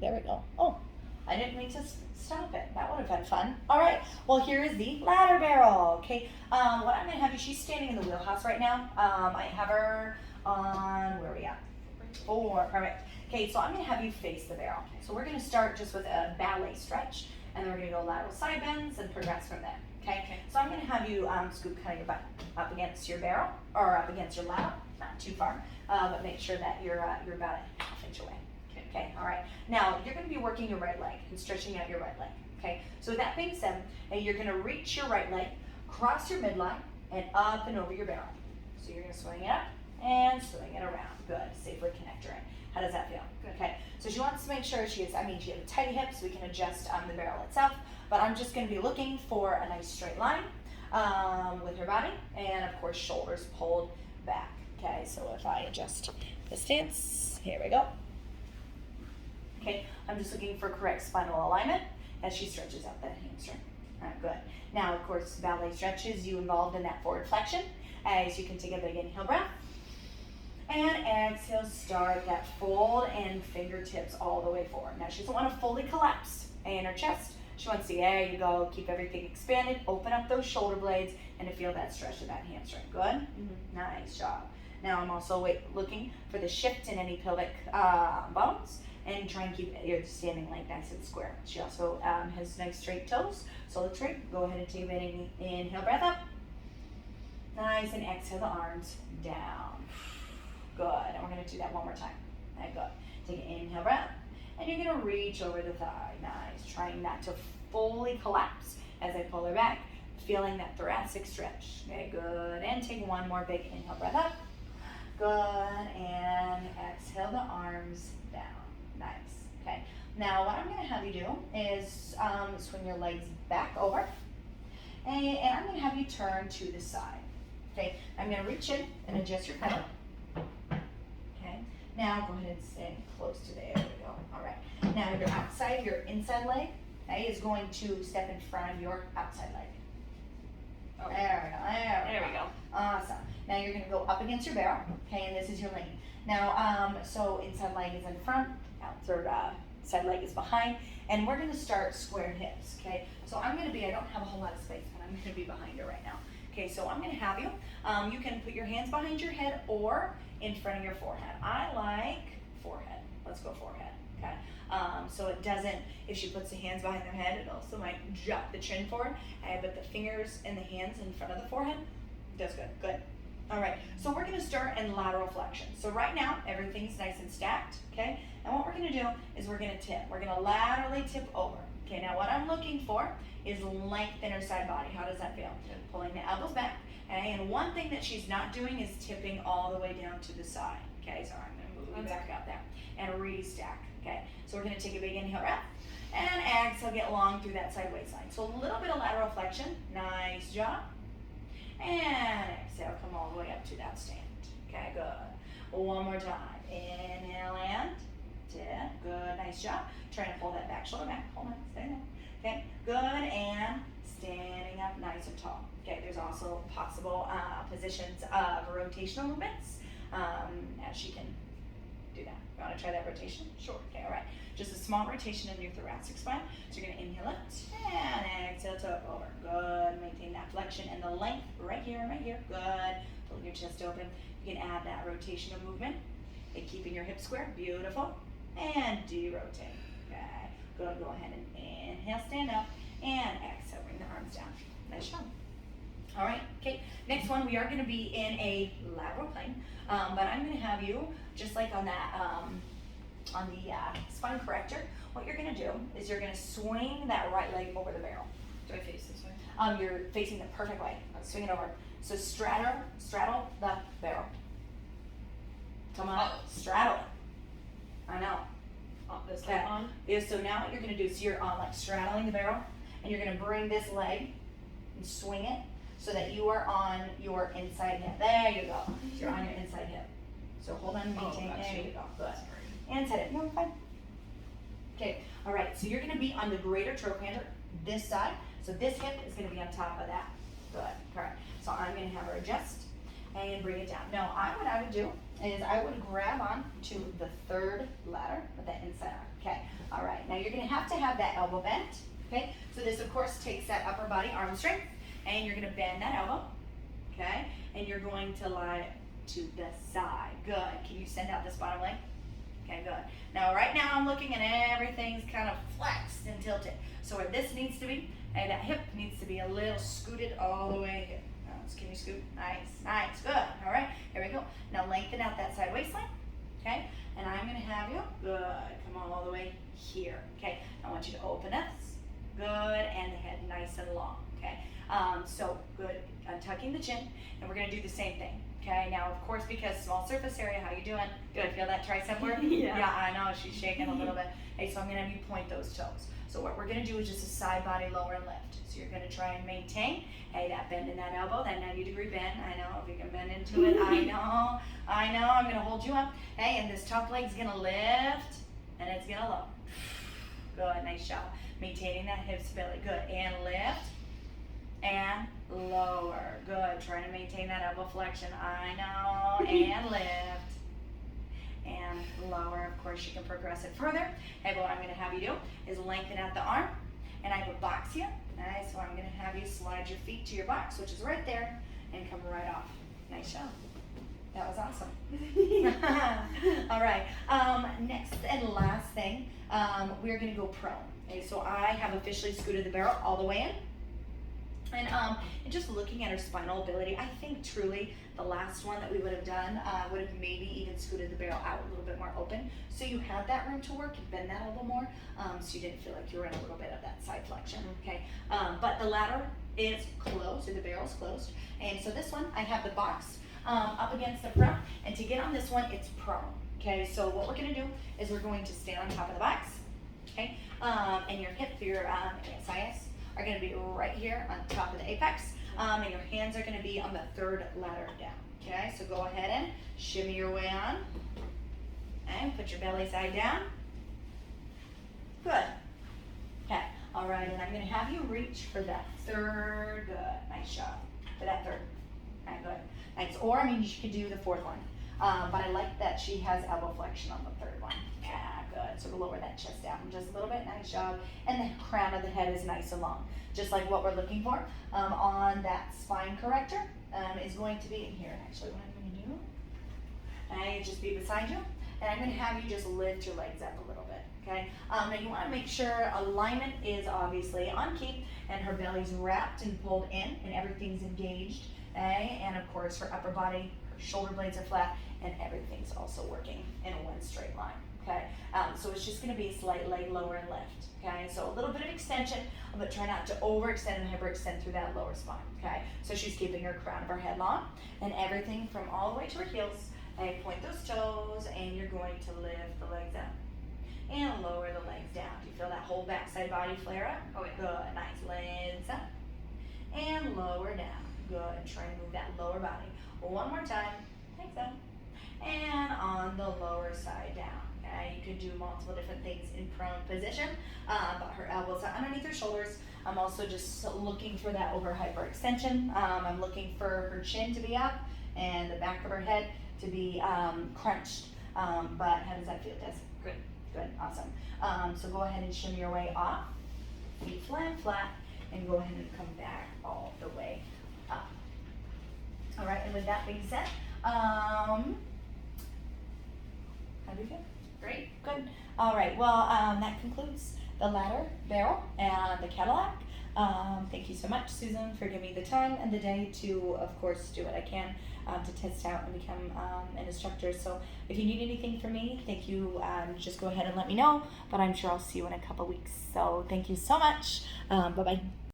There we go. Oh, I didn't mean to stop it. That would have been fun. All right. Well, here is the ladder barrel. Okay. What I'm gonna have you. She's standing in the wheelhouse right now. I have her on where are we at? 4. Perfect. Okay. So I'm gonna have you face the barrel. So we're gonna start just with a ballet stretch, and then we're gonna go lateral side bends and progress from there. Okay. So I'm gonna have you scoop kind of your butt up against your barrel or up against your lat, not too far, but make sure that you're about a half inch away. Okay, all right. Now, you're going to be working your right leg and stretching out your right leg. Okay, so with that being said, you're going to reach your right leg, cross your midline, and up and over your barrel. So you're going to swing it up and swing it around. Good. Safely connect her in. How does that feel? Good. Okay, so she wants to make sure she has tight hips. We can adjust the barrel itself, but I'm just going to be looking for a nice straight line with her body, and of course, shoulders pulled back. Okay, so if I adjust the stance, here we go. Okay, I'm just looking for correct spinal alignment as she stretches out that hamstring. All right, good. Now, of course, ballet stretches you involved in that forward flexion as you can take a big inhale breath. And exhale, start that fold and fingertips all the way forward. Now, she doesn't want to fully collapse in her chest. She wants to, there you go, keep everything expanded, open up those shoulder blades, and to feel that stretch of that hamstring. Good? Mm-hmm. Nice job. Now, I'm also looking for the shift in any pelvic bones. And try and keep your standing leg nice and square. She also has nice straight toes, so let's go ahead and take a big inhale, breath up. Nice, and exhale the arms down. Good, and we're gonna do that one more time. Right, good. Take an inhale, breath, and you're gonna reach over the thigh. Nice, trying not to fully collapse as I pull her back, feeling that thoracic stretch. Okay, good, and take one more big inhale, breath up. Good, and exhale the arms down. Nice. Okay. Now what I'm going to have you do is swing your legs back over, and I'm going to have you turn to the side. Okay. I'm going to reach in and adjust your pedal. Okay. Now go ahead and stand close to there. There we go. All right. Now your inside leg, okay, is going to step in front of your outside leg. Okay. There we go. There we go. Awesome. Now you're going to go up against your barrel. Okay, and this is your lane. Now, so inside leg is in front. Third side leg is behind, and we're going to start square hips. Okay, so I don't have a whole lot of space, but I'm going to be behind her right now. Okay, so I'm going to have you. You can put your hands behind your head or in front of your forehead. I like forehead. Let's go forehead. Okay, so it doesn't. If she puts the hands behind her head, it also might drop the chin forward. But the fingers and the hands in front of the forehead does good. Good. All right, so we're gonna start in lateral flexion. So right now, everything's nice and stacked, okay? And what we're gonna do is we're gonna tip. We're gonna laterally tip over. Okay, now what I'm looking for is length in her side body. How does that feel? Pulling the elbows back. Okay? And one thing that she's not doing is tipping all the way down to the side. Okay, so I'm gonna move you back up there and restack. Okay, so we're gonna take a big inhale breath and exhale, get long through that side waistline. So a little bit of lateral flexion. Nice job. And exhale, come all the way up to that stand. Okay, good. One more time. Inhale and tip. Good, nice job. Trying to pull that back shoulder back. Hold on, stay there. Okay, good, and standing up nice and tall. Okay, there's also possible positions of rotational movements as she can do that. You want to try that rotation? Sure. Okay, all right. Just a small rotation in your thoracic spine. So you're going to inhale it and exhale to up over. Good. Maintain that flexion and the length right here and right here. Good. Pull your chest open. You can add that rotational movement and keeping your hips square. Beautiful. And de-rotate. Okay. Good. Go ahead and inhale, stand up, and exhale. Bring the arms down. Nice job. All right, okay, next one, we are gonna be in a lateral plane, but I'm gonna have you, just like on that, on the spine corrector, what you're gonna do is you're gonna swing that right leg over the barrel. Do I face this way? You're facing the perfect way. Swing it over. So straddle the barrel. Come on, straddle it. I know. This leg on? Yeah, so now what you're gonna do is you're on like straddling the barrel, and you're gonna bring this leg and swing it so that you are on your inside hip. There you go. So you're on your inside hip. So hold on, maintain. There you go. Good. And set it. No, fine. Okay. All right. So you're gonna be on the greater trochanter, this side. So this hip is gonna be on top of that. Good. Correct. So I'm gonna have her adjust and bring it down. Now, what I would do is I would grab on to the third ladder with that inside arm. Okay. now you're gonna have to have that elbow bent, okay? So this of course takes that upper body arm strength, and you're gonna bend that elbow, okay? And you're going to lie to the side, good. Can you send out this bottom leg? Okay, good. Now right now I'm looking and everything's kind of flexed and tilted. So where this needs to be, and that hip needs to be a little scooted all the way here. Can you scoot? Nice, good. All right, here we go. Now lengthen out that side waistline, okay? And I'm gonna have you, good, come on all the way here, okay? I want you to open us, good, and the head nice and long, okay? So good, tucking the chin, and we're gonna do the same thing, okay? Now, of course, because small surface area, how you doing? Good, feel that tricep work? Yeah. Yeah, I know, she's shaking a little bit. Hey, so I'm gonna have you point those toes. So what we're gonna do is just a side body lower and lift. So you're gonna try and maintain, hey, that bend in that elbow, that 90-degree bend. I know, if you can bend into it, I know, I'm gonna hold you up. Hey, and this top leg's gonna lift, and it's gonna lower. Good, nice job. Maintaining that hip stability, good, and lift, and lower, good. Trying to maintain that elbow flexion, I know, and lift. And lower, of course, you can progress it further. Hey, but what I'm gonna have you do is lengthen out the arm, and I will box you. Nice, so I'm gonna have you slide your feet to your box, which is right there, and come right off. Nice job. That was awesome. All right, next and last thing, we're gonna go prone. Okay, so I have officially scooted the barrel all the way in. And just looking at her spinal ability, I think truly the last one that we would have done would have maybe even scooted the barrel out a little bit more open. So you had that room to work and bend that a little more, so you didn't feel like you were in a little bit of that side flexion, okay? But the ladder is closed, or the barrel's closed. And so this one, I have the box up against the front, and to get on this one, it's prone, okay? So what we're gonna do is we're going to stand on top of the box, okay? And your hip, your SIS, are gonna be right here on top of the apex, and your hands are gonna be on the third ladder down, okay? So go ahead and shimmy your way on, and put your belly side down. Good. Okay, all right, and I'm gonna have you reach for that third, good, nice job, for that third, okay, good. Nice, or I mean, you could do the fourth one, but I like that she has elbow flexion on the third one. Yeah, good, so lower that chest down just a little bit, nice job. And the crown of the head is nice and long, just like what we're looking for on that spine corrector is going to be in here. Actually, what I'm gonna do, I just be beside you, and I'm gonna have you just lift your legs up a little bit, okay? Now you wanna make sure alignment is obviously on key, and her belly's wrapped and pulled in, and everything's engaged, okay? And of course, her upper body, her shoulder blades are flat, and everything's also working in one straight line. Okay, so it's just going to be a slight leg lower and lift. Okay, so a little bit of extension, but try not to overextend and hyperextend through that lower spine. Okay, so she's keeping her crown of her head long, and everything from all the way to her heels. And point those toes, and you're going to lift the legs up and lower the legs down. Do you feel that whole backside body flare up? Oh yeah. Good, nice. Legs up and lower down. Good. Try to move that lower body. One more time. Legs up and on the lower side down. You could do multiple different things in prone position, but her elbows are underneath her shoulders. I'm also just looking for that over hyperextension. I'm looking for her chin to be up and the back of her head to be crunched. But how does that feel, Des? Good. Good, awesome. So go ahead and shimmy your way off, feet flat, and go ahead and come back all the way up. All right, and with that being said, how do you feel? Great. Good. All right. Well, that concludes the ladder, barrel, and the Cadillac. Thank you so much, Susan, for giving me the time and the day to, of course, do what I can to test out and become an instructor. So if you need anything from me, thank you. Just go ahead and let me know. But I'm sure I'll see you in a couple weeks. So thank you so much. Bye-bye.